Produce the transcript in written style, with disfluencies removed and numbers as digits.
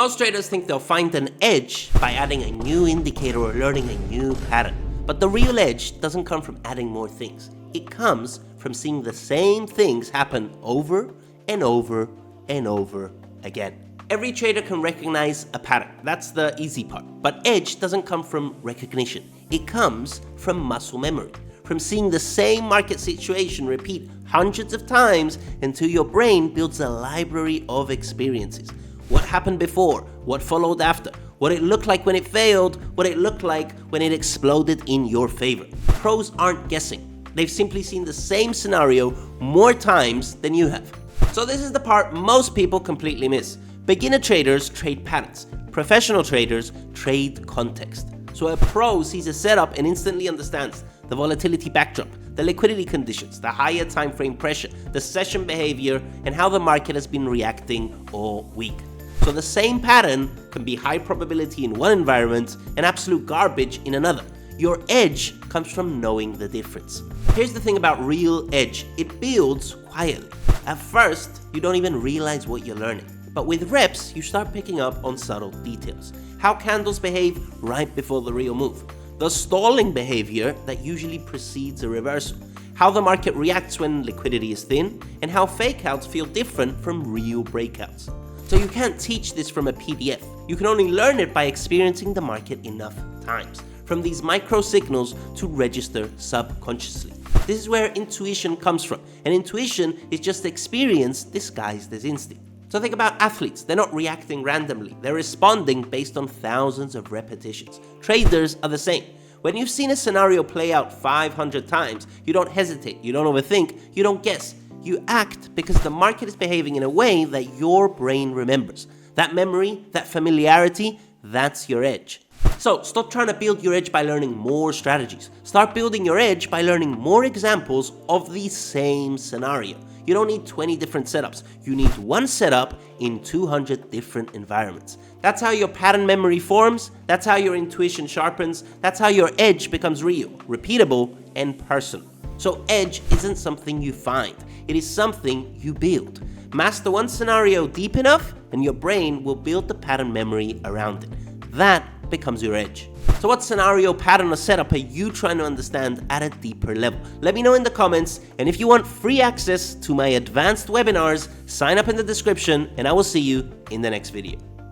Most traders think they'll find an edge by adding a new indicator or learning a new pattern. But the real edge doesn't come from adding more things. It comes from seeing the same things happen over and over and over again. Every trader can recognize a pattern. That's the easy part. But edge doesn't come from recognition. It comes from muscle memory, from seeing the same market situation repeat hundreds of times until your brain builds a library of experiences. What happened before, what followed after, what it looked like when it failed, what it looked like when it exploded in your favor. Pros aren't guessing. They've simply seen the same scenario more times than you have. So this is the part most people completely miss. Beginner traders trade patterns. Professional traders trade context. So a pro sees a setup and instantly understands the volatility backdrop, the liquidity conditions, the higher time frame pressure, the session behavior, and how the market has been reacting all week. So the same pattern can be high probability in one environment and absolute garbage in another. Your edge comes from knowing the difference. Here's the thing about real edge. It builds quietly. At first, you don't even realize what you're learning. But with reps, you start picking up on subtle details. How candles behave right before the real move. The stalling behavior that usually precedes a reversal. How the market reacts when liquidity is thin, and how fakeouts feel different from real breakouts. So you can't teach this from a PDF. You can only learn it by experiencing the market enough times. From these micro signals to register subconsciously. This is where intuition comes from. And intuition is just experience disguised as instinct. So think about athletes. They're not reacting randomly. They're responding based on thousands of repetitions. Traders are the same. When you've seen a scenario play out 500 times, you don't hesitate, you don't overthink, you don't guess. You act because the market is behaving in a way that your brain remembers. That memory, that familiarity, that's your edge. So stop trying to build your edge by learning more strategies. Start building your edge by learning more examples of the same scenario. You don't need 20 different setups. You need one setup in 200 different environments. That's how your pattern memory forms. That's how your intuition sharpens. That's how your edge becomes real, repeatable, and personal. So edge isn't something you find. It is something you build. Master one scenario deep enough, and your brain will build the pattern memory around it. That becomes your edge. So what scenario, pattern, or setup are you trying to understand at a deeper level? Let me know in the comments, and if you want free access to my advanced webinars, sign up in the description, and I will see you in the next video.